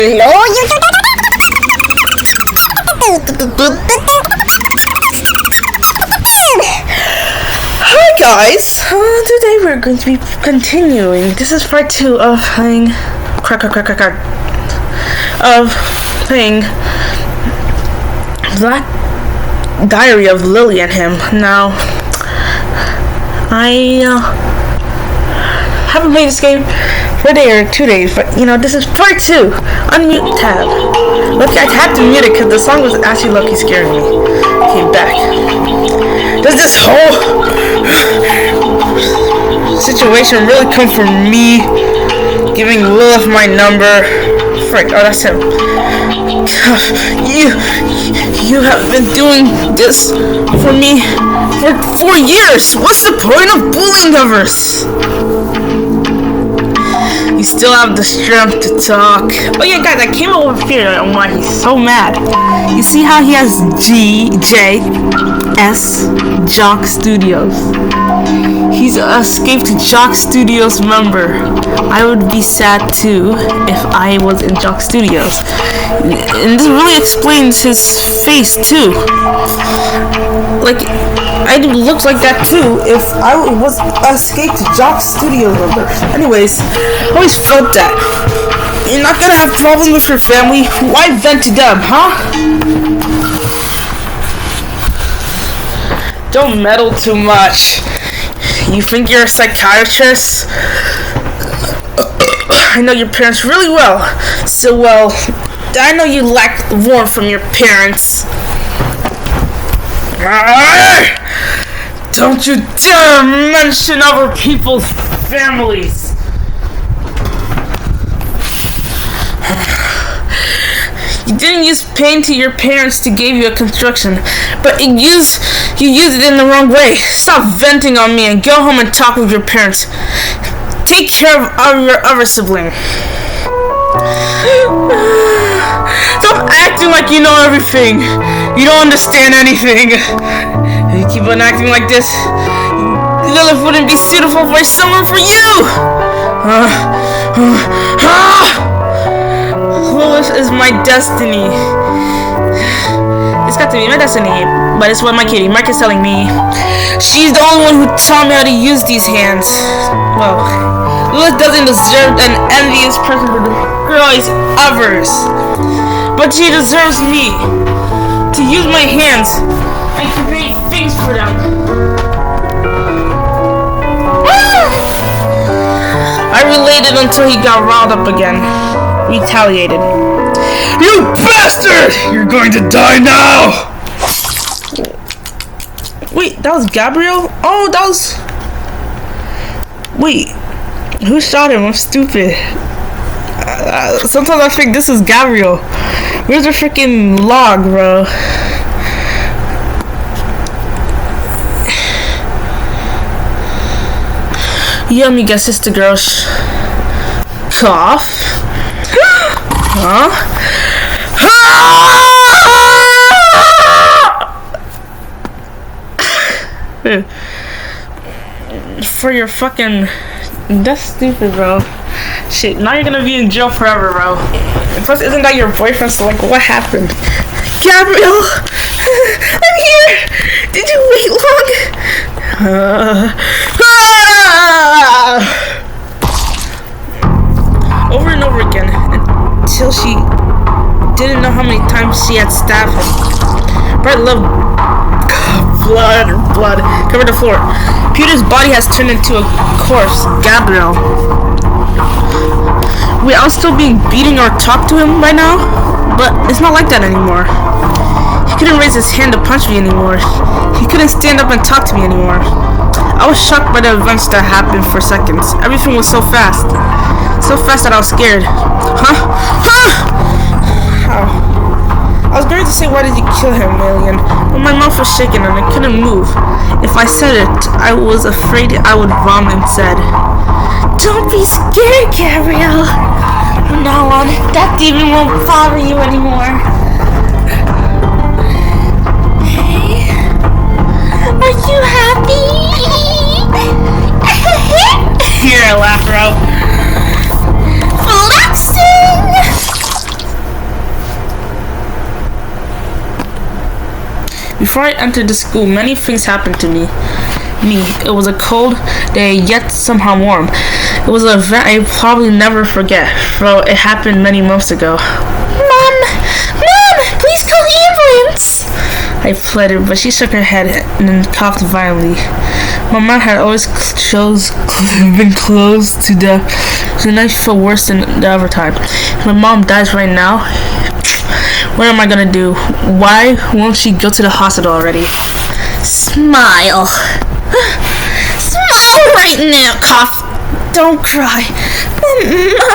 Hi guys, today we're going to be continuing. This is part 2 of playing Black Diary of Lily and him. Now, I haven't played this game for a day or 2 days, but this is part 2. Unmute tab. Look, I had to mute it because the song was actually low-key scaring me. Okay, back. Does this whole situation really come from me giving Lilith my number? Frick, oh, that's him. You have been doing this for me for 4 years. What's the point of bullying others? You still have the strength to talk. Oh yeah, guys, I came up with a theory on why he's so mad. You see how he has J.S. Jock Studios? He's an Escape to Jock Studios member. I would be sad too if I was in Jock Studios. And this really explains his face too. Like, I looked like that too if I was Escape to Jock Studios member. Anyways, I always felt that. You're not gonna have problems with your family. Why vent to them, huh? Don't meddle too much. You think you're a psychiatrist? I know your parents really well. So well, I know you lack warmth from your parents. Don't you dare mention other people's families. You didn't use pain to your parents to give you a construction, but you used it in the wrong way. Stop venting on me and go home and talk with your parents. Take care of your other sibling. Stop acting like you know everything. You don't understand anything. If you keep on acting like this, Lilith wouldn't be suitable for someone for you. Lilith is my destiny. It's got to be my destiny, but it's what my kitty Mark is telling me. She's the only one who taught me how to use these hands. Well, Lilith doesn't deserve an envious person for destroys others, but she deserves me to use my hands and create things for them. I related until he got riled up again. Retaliated. You bastard! You're going to die now! Wait, that was Gabriel? Oh, that was... Wait, who shot him? I'm stupid. Sometimes I think this is Gabriel. Where's the freaking log, bro? Yeah, amiga, sister girls. Cough. Huh? For your fucking... That's stupid, bro. Shit, now you're gonna be in jail forever, bro. Plus, isn't that your boyfriend? So, like, what happened? Gabriel! I'm here! Did you wait long? Over and over again, until she didn't know how many times she had stabbed him. Bright love, blood covered the floor. Peter's body has turned into a corpse. Gabriel. Wait, I was still being beaten or talk to him right now? But it's not like that anymore. He couldn't raise his hand to punch me anymore. He couldn't stand up and talk to me anymore. I was shocked by the events that happened for seconds. Everything was so fast. So fast that I was scared. Huh? How? I was going to say, why did you kill him, alien? But my mouth was shaking and I couldn't move. If I said it, I was afraid I would vomit instead. Don't be scared, Gabriel. From now on, that demon won't bother you anymore. Hey, are you happy? Here, I laugh, bro. Flexing! Before I entered the school, many things happened to me. It was a cold day, yet somehow warm. It was an event I probably never forget, though it happened many months ago. Mom, please call the ambulance! I pleaded, but she shook her head and then coughed violently. My mouth had always been closed to death, so now I feel worse than the other time. If my mom dies right now, what am I gonna do? Why won't she go to the hospital already? Smile. Smile right now, cough. Don't cry.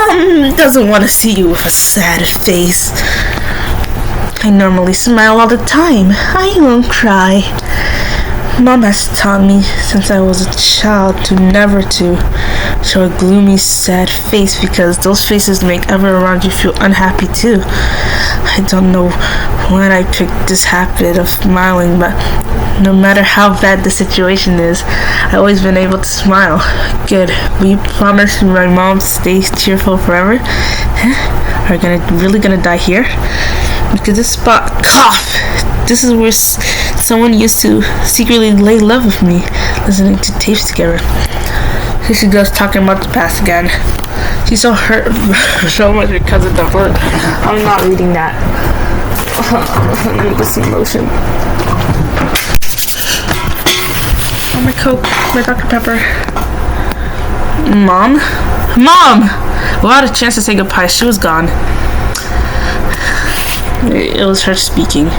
Mom doesn't want to see you with a sad face. I normally smile all the time. I won't cry. Mom has taught me since I was a child to never to show a gloomy, sad face because those faces make everyone around you feel unhappy too. I don't know when I picked this habit of smiling, but no matter how bad the situation is, I've always been able to smile. Good. Will you promise my mom to stay cheerful forever? Are you really gonna die here? Because this spot, cough! This is where someone used to secretly lay love with me, listening to tapes together. Here she goes talking about the past again. She's so hurt so much because of the hurt. I'm not reading that. Let me get some lotion. Oh, my Coke, my Dr. Pepper. Mom? Without a chance to say goodbye, she was gone. It was her speaking. No!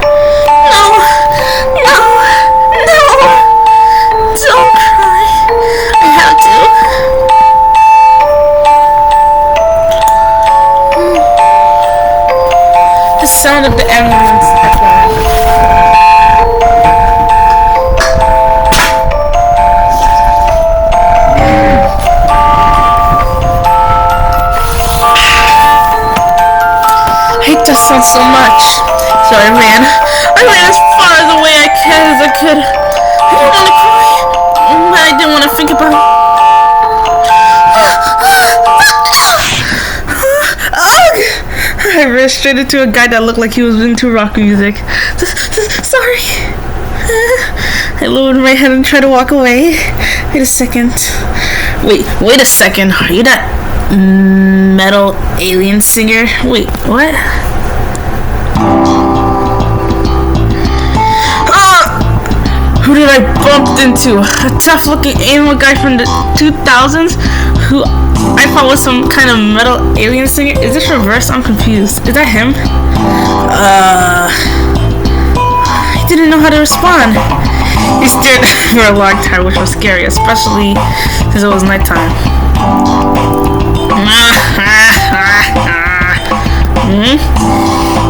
Don't cry. I have to. The sound of the ambulance echoed. I hate that sound so much. So I ran as far away as I could. I didn't want to cry, but I didn't want to think about it. I ran straight into a guy that looked like he was into rock music. Sorry. I lowered my head and tried to walk away. Wait a second. Wait a second. Are you that metal alien singer? Wait, what? Who did I bump into? A tough-looking alien guy from the 2000s who I thought was some kind of metal alien singer. Is this reverse? I'm confused. Is that him? I didn't know how to respond. He stared at me for a long time, which was scary, especially since it was nighttime.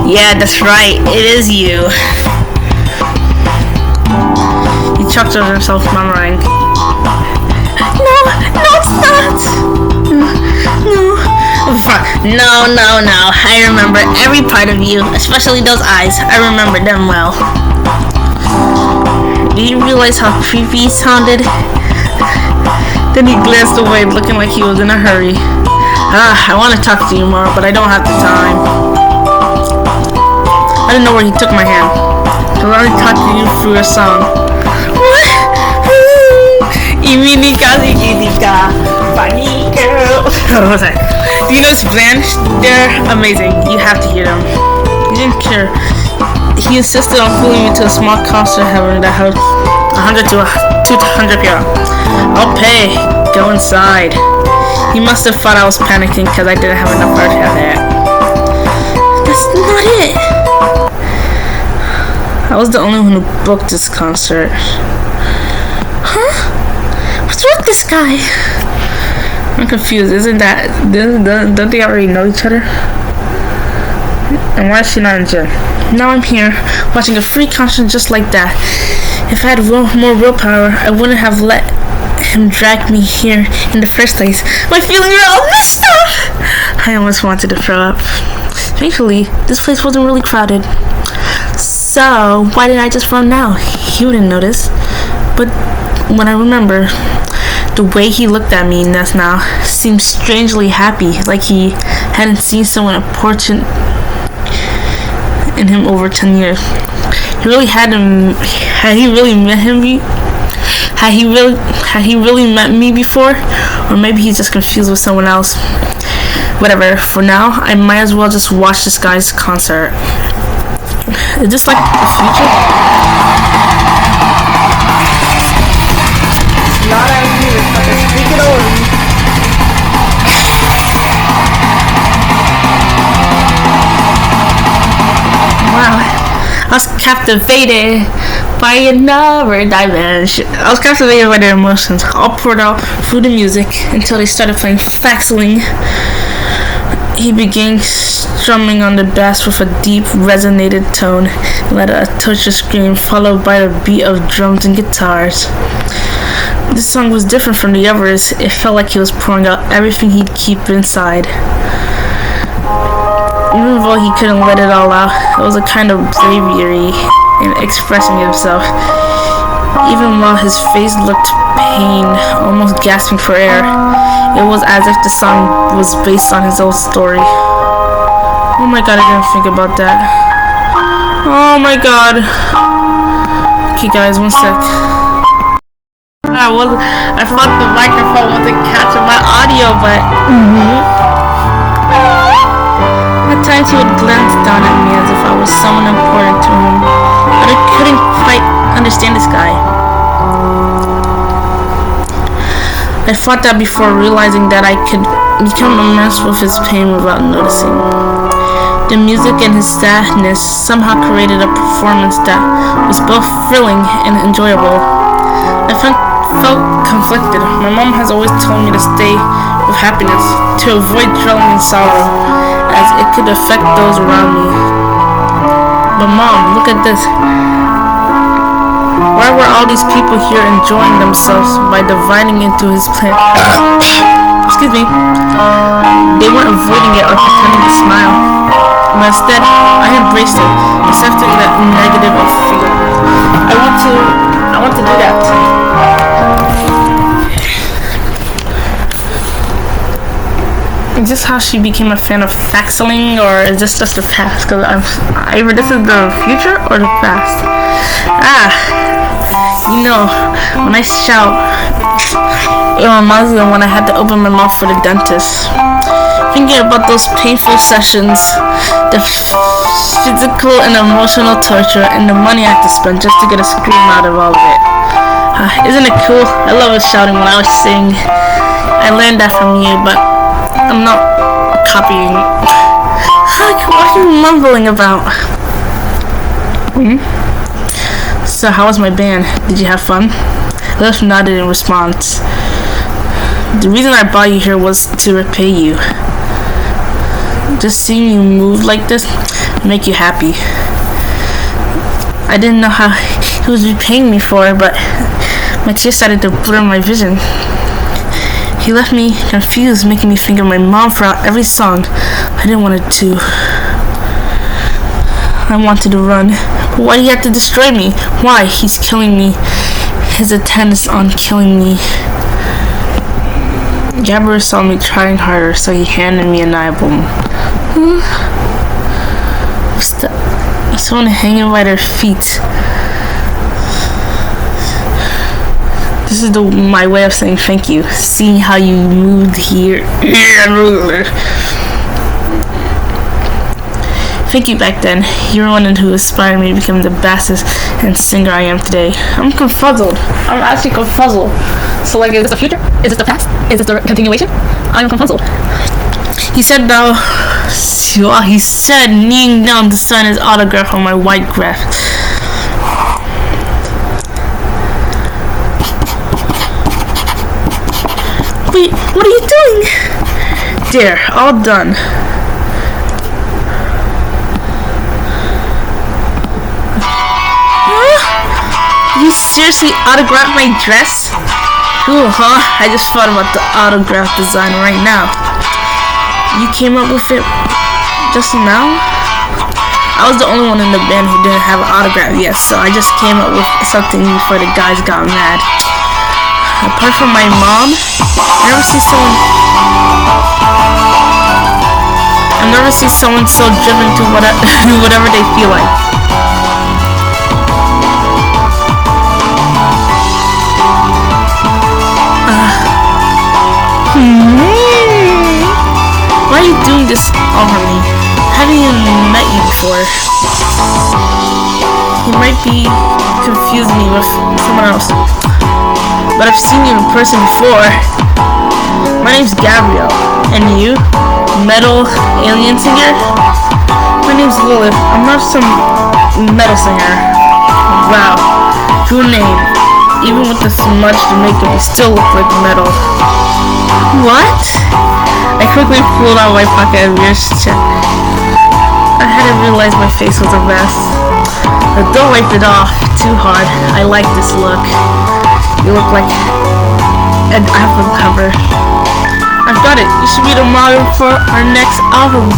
Yeah, that's right. It is you. He chucked over himself, murmuring, No, it's not. No. I remember every part of you, especially those eyes. I remember them well. Did you realize how creepy he sounded? Then he glanced away, looking like he was in a hurry. I want to talk to you more, but I don't have the time. I didn't know where he took my hand. I only talked to you through a song. What? Funny girl. What was that? Do you know this band? They're amazing. You have to hear them. He didn't care. He insisted on pulling me to a small concert heaven that held 100 to 200 people. I'll pay. Go inside. He must have thought I was panicking because I didn't have enough air to have that. That's not it. I was the only one who booked this concert. Huh? What's wrong with this guy? I'm confused. Don't they already know each other? And why is she not in jail? Now I'm here, watching a free concert just like that. If I had more willpower, I wouldn't have let him drag me here in the first place. My feelings are all messed up! I almost wanted to throw up. Thankfully, this place wasn't really crowded. So, why did I just run now? He wouldn't notice. But when I remember, the way he looked at me just now seemed strangely happy, like he hadn't seen someone important in him over 10 years. He really had him. Had he really met him? Had he really met me before? Or maybe he's just confused with someone else. Whatever. For now, I might as well just watch this guy's concert. Is this like the future? Not as you, fucking speak it over me. Wow. I was captivated by another dimension. I was captivated by their emotions, all poured out through the music until they started playing Faxling. He began strumming on the bass with a deep, resonated tone, led a touch of scream, followed by a beat of drums and guitars. This song was different from the others. It felt like he was pouring out everything he'd keep inside. Even though he couldn't let it all out, it was a kind of bravery in expressing himself. Even while his face looked pained, almost gasping for air, it was as if the song was based on his own story. Oh my god, I didn't think about that. Oh my god. Okay guys, one sec. I thought the microphone wasn't catching my audio, but at times he would glance down at me as if I was someone important to him, but I couldn't quite understand this guy. I thought that before realizing that I could become immersed with his pain without noticing. The music and his sadness somehow created a performance that was both thrilling and enjoyable. I felt conflicted. My mom has always told me to stay with happiness, to avoid dwelling in sorrow, as it could affect those around me. But Mom, look at this. Why were all these people here enjoying themselves by dividing into his plan? Excuse me. They weren't avoiding it or pretending to smile. But instead, I embraced it, accepting that negative feeling. I want to do that. Is this how she became a fan of Faxling, or is this just the past? Because either this is the future or the past. You know, when I shout, it reminds me of when I had to open my mouth for the dentist. Thinking about those painful sessions, the physical and emotional torture, and the money I had to spend just to get a scream out of all of it. Isn't it cool? I love shouting when I was sing. I learned that from you, but I'm not copying. What are you mumbling about? So how was my band? Did you have fun? Liv nodded in response. The reason I brought you here was to repay you. Just seeing you move like this make you happy. I didn't know how he was repaying me for it, but my tears started to blur my vision. He left me confused, making me think of my mom throughout every song. I didn't want it to. I wanted to run. But why do you have to destroy me? Why? He's killing me. His intent on killing me. Gabber saw me trying harder, so he handed me an album. Someone hanging by their feet. This is my way of saying thank you. Seeing how you moved here. Thank you back then. You were one who inspired me to become the bassist and singer I am today. I'm confuzzled. I'm actually confuzzled. So like, is this the future? Is this the past? Is this the continuation? I'm confuzzled. He said though, he said kneeling down to sign his autograph on my white graph. Wait, what are you doing? There, all done. You seriously autographed my dress? Cool, huh? I just thought about the autograph design right now. You came up with it just now? I was the only one in the band who didn't have an autograph yet, so I just came up with something before the guys got mad. Apart from my mom, I never see someone so driven to whatever they feel like. Why are you doing this all for me? I haven't even met you before. You might be confusing me with someone else, but I've seen you in person before. My name's Gabriel, and you? Metal alien singer? My name's Lilith. I'm not some metal singer. Wow, true name. Even with the smudged makeup, you still look like metal. What? I quickly pulled out my pocket and reached check. I hadn't realized my face was a mess. But don't wipe it off too hard. I like this look. You look like an album cover. I've got it. You should be the model for our next album.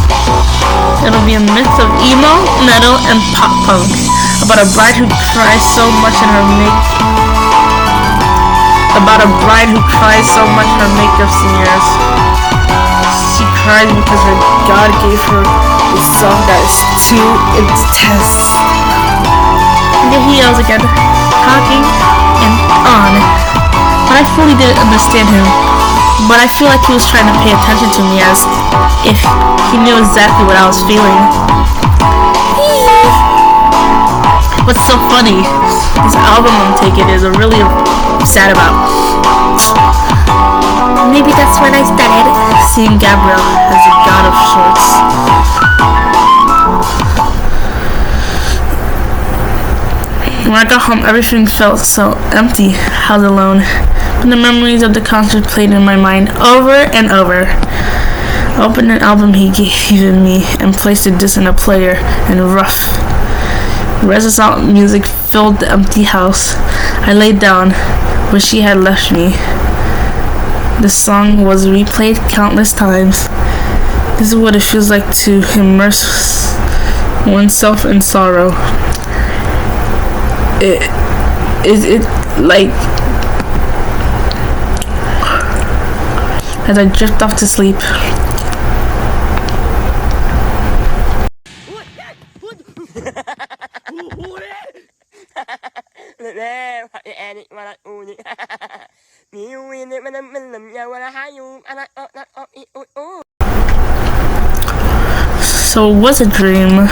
It'll be a mix of emo, metal, and pop punk. About a bride who cries so much in her makeup smears. She cries because her God gave her a song that is too intense. And then he yells again, talking and on. But I fully didn't understand him. But I feel like he was trying to pay attention to me as if he knew exactly what I was feeling. What's so funny? This album I'm taking is really sad about. Maybe that's when I started seeing Gabriel as a god of sorts. When I got home, everything felt so empty. I was alone. But the memories of the concert played in my mind over and over. I opened an album he gave me and placed a disc in a player, and rough resonant music filled the empty house. I laid down where she had left me. The song was replayed countless times. This is what it feels like to immerse oneself in sorrow. It like as I drift off to sleep. So it was a dream.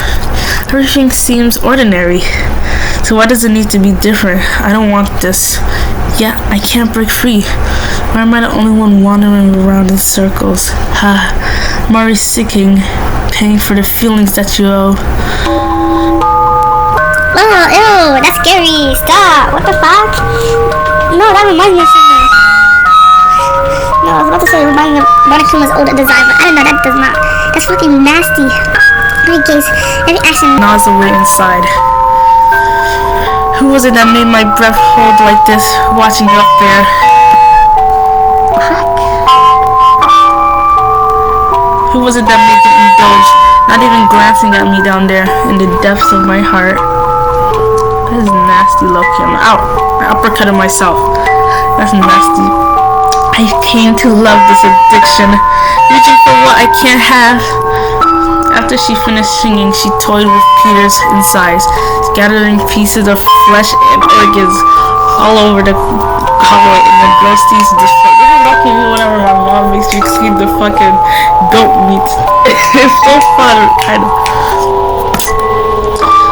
Everything seems ordinary. So why does it need to be different? I don't want this. Yeah, I can't break free. Why am I the only one wandering around in circles? Ha, I'm already seeking, paying for the feelings that you owe. Oh, ew, that's scary. Stop. What the fuck? No, that reminds me of something. No, I was about to say it reminds me of Monokuma's older design, but I don't know, that does not. That's fucking nasty. Every gaze, every action. Gnaws away inside. Who was it that made my breath hold like this, watching you up there? Who was it that made you indulge, not even glancing at me down there in the depths of my heart? That is nasty, Loki. I'm out. I uppercutted myself. That's nasty. I came to love this addiction, reaching for what I can't have. After she finished singing, she toyed with Peter's insides, scattering pieces of flesh and organs all over the hallway in the ghosties. This is lucky whenever my mom makes me see the fucking goat meat. It's so fun, kind of.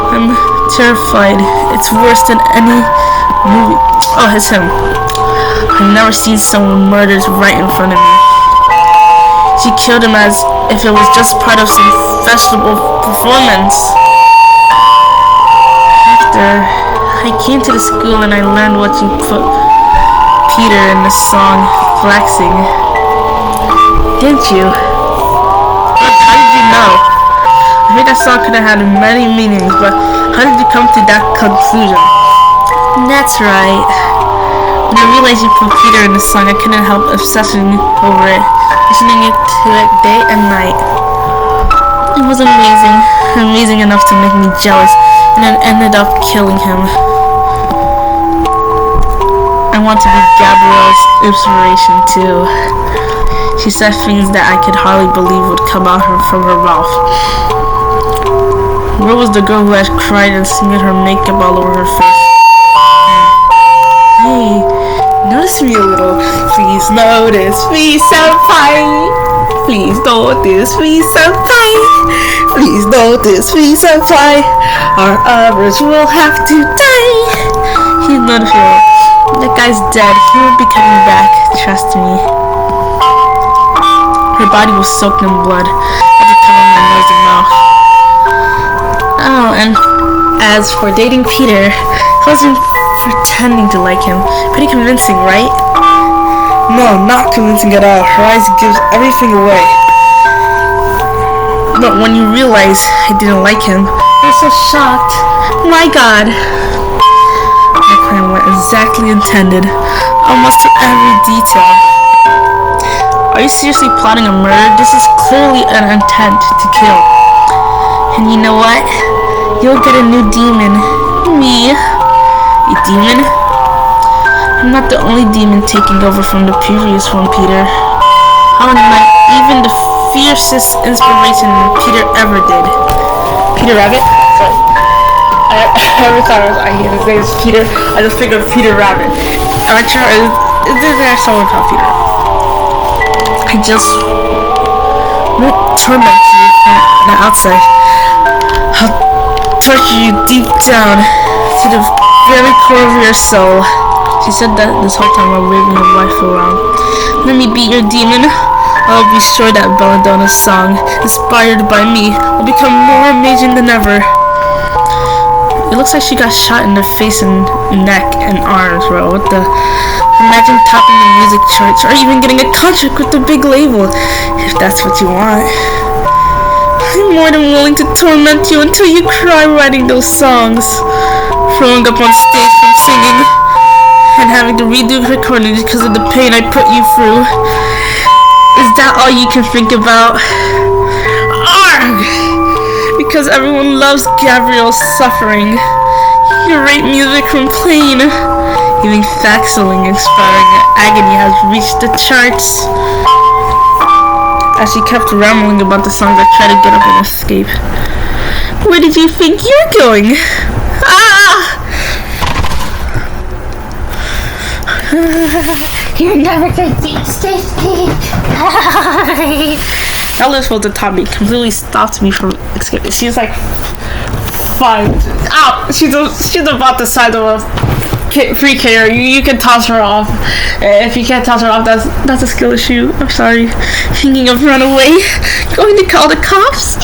I'm terrified. It's worse than any movie. Oh, it's him. I've never seen someone murdered right in front of me. She killed him as if it was just part of some festival performance. After I came to the school and I learned what you put Peter in the song Flaxing. Didn't you? How did you know? I think that song could have had many meanings, but how did you come to that conclusion? That's right. When I realized you put Peter in the song, I couldn't help obsessing over it, listening to it day and night. It was amazing enough to make me jealous, and it ended up killing him. I want to be Gabrielle's inspiration too. She said things that I could hardly believe would come out from her mouth. Where was the girl who had cried and smeared her makeup all over her face? Hey, Notice me a little. Please notice me, senpai. Please notice me, senpai. Please notice me, senpai. Our others will have to die. He's not here. That guy's dead. He won't be coming back. Trust me. Her body was soaked in blood. I had to cover my nose and mouth. Oh, and as for dating Peter, I wasn't pretending to like him. Pretty convincing, right? No, not convincing at all. Her eyes gives everything away. But when you realize I didn't like him, I was so shocked. My God. My plan went exactly intended, almost to every detail. Are you seriously plotting a murder? This is clearly an intent to kill. And you know what? You'll get a new demon. Me. A demon? I'm not the only demon taking over from the previous one, Peter. I'm not even the fiercest inspiration Peter ever did. Peter Rabbit? Sorry. I ever thought his name was Peter. I just figured Peter Rabbit. I someone called Peter. I just won't torment you from the outside. I'll torture you deep down to the very core of your soul. She said that this whole time while waving her rifle around. Let me be your demon. I'll be sure that Belladonna's song, inspired by me, will become more amazing than ever. It looks like she got shot in the face and neck and arms, bro. What the? Imagine topping the music charts or even getting a contract with the big label, if that's what you want. I'm more than willing to torment you until you cry writing those songs. Throwing up on stage from singing and having to redo recordings because of the pain I put you through. Is that all you can think about? Arrgh! Because everyone loves Gabriel's suffering. Your rape music from Plain. Even Faxeling inspiring agony has reached the charts. As she kept rambling about the songs, I tried to get up and escape. Where did you think you're going? You're never gonna be safety. That was supposed to top me. Completely stopped me from escaping. She's like 5. Ow! She's about the size of a pre-K. You can toss her off. If you can't toss her off, that's a skill issue. I'm sorry. Thinking of run away. Going to call the cops.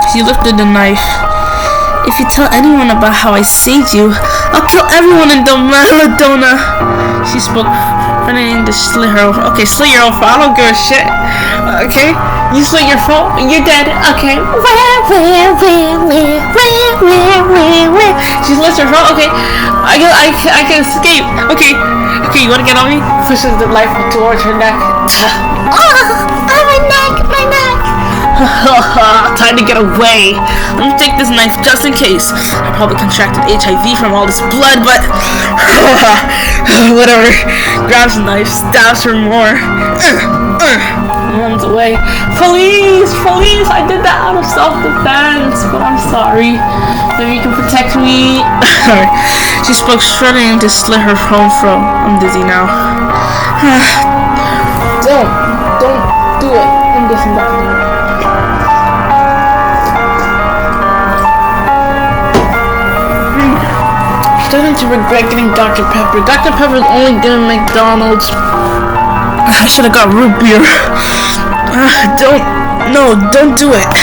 She lifted the knife. If you tell anyone about how I saved you, I'll kill everyone in the Maradona. She spoke, threatening to slit her off. Okay, slit your own throat. I don't give a shit. Okay, you slit your throat, you're dead. Okay. She slits her throat. Okay, I can escape. Okay, you wanna get on me? Pushes the knife towards her neck. My neck. Time to get away. Let me take this knife just in case. I probably contracted HIV from all this blood, but whatever. Grabs the knife, stabs her more. Runs away. Police! I did that out of self-defense, but I'm sorry. Maybe you can protect me. She spoke, struggling to slit her own throat. I'm dizzy now. Don't do it. I'm guessing that. Starting to regret getting Dr. Pepper. Dr. Pepper's only good at McDonald's. I should have got root beer. Don't do it.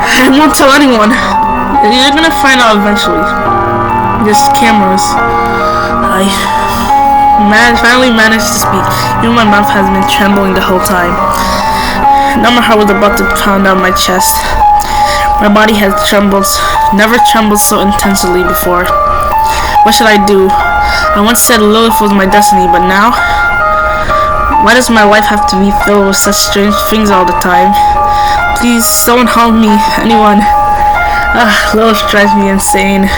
I won't tell anyone. You're gonna find out eventually. There's cameras. I finally managed to speak. Even my mouth has been trembling the whole time. Now my heart was about to pound out my chest. My body had trembled, never trembled so intensely before. What should I do? I once said Lilith was my destiny, but now? Why does my life have to be filled with such strange things all the time? Please, someone help me. Anyone. Lilith drives me insane.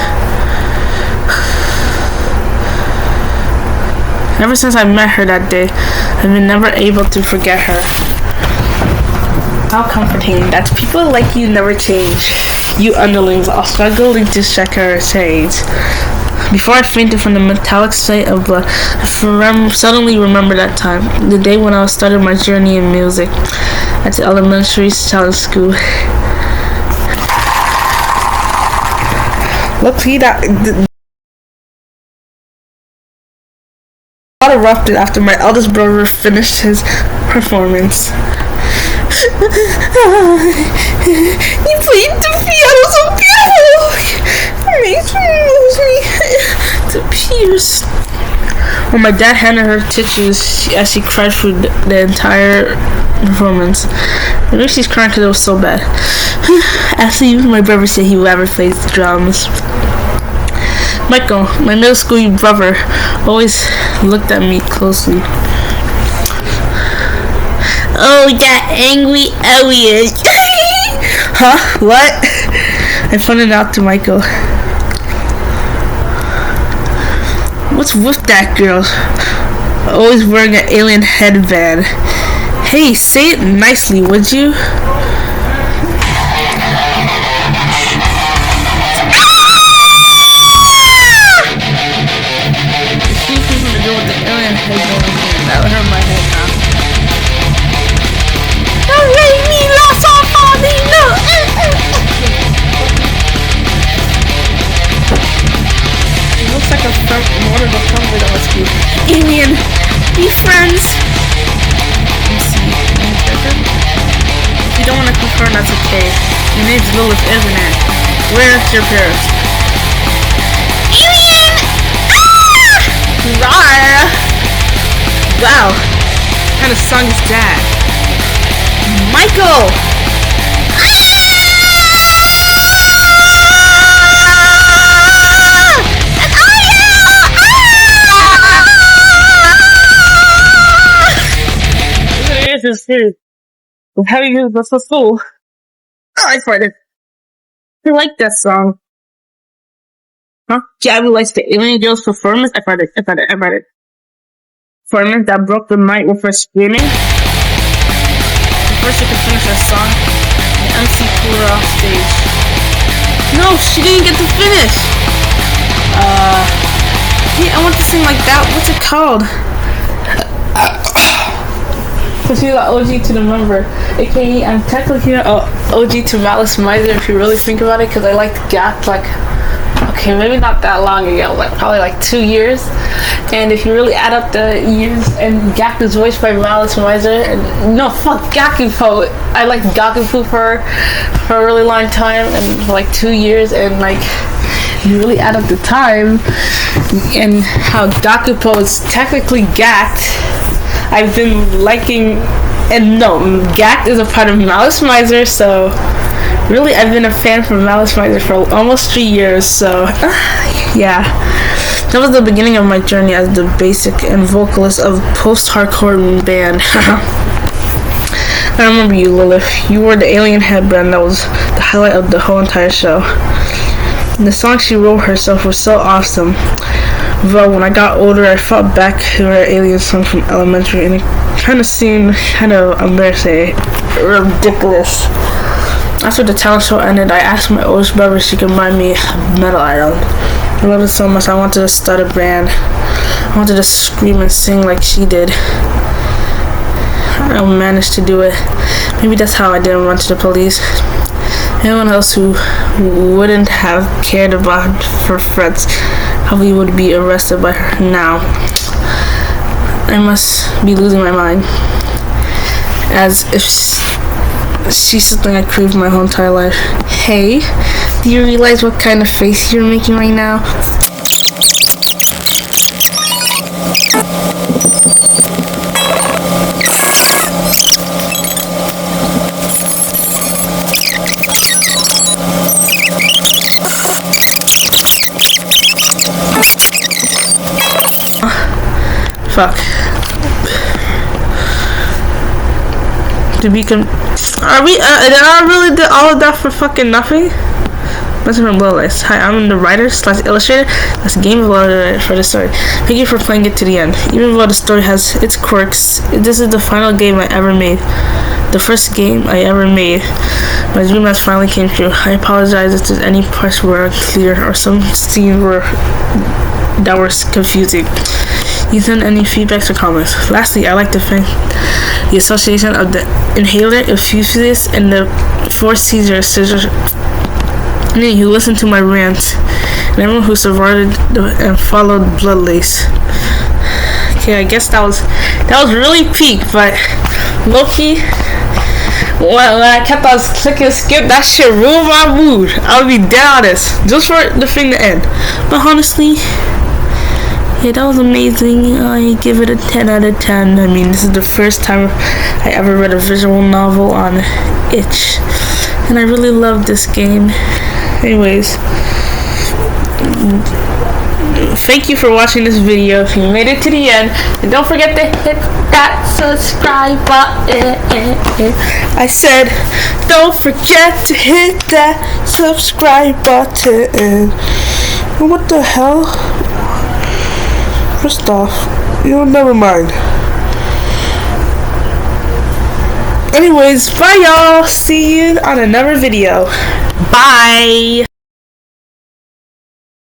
Ever since I met her that day, I've been never able to forget her. How comforting that people like you never change. You underlings are struggling to check her shades. Before I fainted from the metallic sight of blood, I suddenly remembered that time, the day when I started my journey in music at the elementary talent school. Luckily, that erupted after my eldest brother finished his performance. He played the piano so beautiful. It makes me lose me to tears. When my dad handed her tissues as she cried through the entire performance. I knew she's crying because it was so bad. Actually, my brother said he would ever play the drums. Michael, my middle school brother, always looked at me closely. Oh, that angry Elliot. Huh? What? I pointed out to Michael. What's with that girl? Always wearing an alien headband. Hey, say it nicely, would you? That hurt my head now. Don't make me lost all body, no! It looks like a one of the family that must be. Alien, be friends! If you don't want to confirm, that's okay. Your name's Lilith, isn't it? Where's your parents? Alien! Ah! Rawr! Wow, what kind of song is that? Michael! This is serious. I'm having this for school. Oh, I tried it. I like that song. Huh? Gabby likes the Alien Girls performance. I tried it. Performance that broke the night with her screaming. Before she could finish her song, the MC pulled her off stage. No, she didn't get to finish! Hey, I want to sing like that. What's it called? So she's an OG to the member. AKA, I'm technically an OG to Malice Miser if you really think about it, because I liked Gap like, okay, maybe not that long ago, like probably like 2 years. And if you really add up the years, and Gak is voiced by Malice Miser, and no, fuck, Gakupo. I liked Gakupo for a really long time, and for like 2 years, and like, you really add up the time, and how Gakupo is technically Gakt. I've been liking, and no, Gakt is a part of Malice Miser, so really, I've been a fan from Malice Miser for almost 3 years, so yeah. That was the beginning of my journey as the basic and vocalist of post-hardcore band. I remember you, Lilith. You wore the alien headband that was the highlight of the whole entire show. And the song she wrote herself was so awesome. But when I got older, I thought back to her alien song from elementary, and it kind of seemed kind of embarrassing, ridiculous. After the talent show ended, I asked my oldest brother if she could buy me a metal idol. I loved it so much, I wanted to start a band. I wanted to scream and sing like she did. I managed to do it. Maybe that's how I didn't run to the police. Anyone else who wouldn't have cared about her threats probably would be arrested by her now. I must be losing my mind. As if she's something I craved my whole entire life. Hey, do you realize what kind of face you're making right now? Fuck. To be are we, did I really did all of that for fucking nothing? Listen from Lilith. Hi, I'm the writer / illustrator. That's game developer for the story. Thank you for playing it to the end. Even though the story has its quirks, this is the final game I ever made. the first game I ever made. My dream has finally came true. I apologize if there's any parts were unclear or some scenes that were confusing. You send any feedbacks or comments. Lastly, I'd like to thank the Association of the Inhaler Enthusiasts and the Four Caesars who listened to my rants, and everyone who survived and followed Bloodlace. Okay, I guess that was really peak, but low-key, when I kept on clicking skip, that shit ruined my mood. I'll be dead honest, just for the thing to end. But honestly, yeah, that was amazing. I give it a 10 out of 10. I mean, this is the first time I ever read a visual novel on itch, and I really love this game. Anyways, thank you for watching this video. If you made it to the end, and don't forget to hit that subscribe button. I said, don't forget to hit that subscribe button. What the hell? First off, never mind. Anyways, bye y'all. See you on another video. Bye.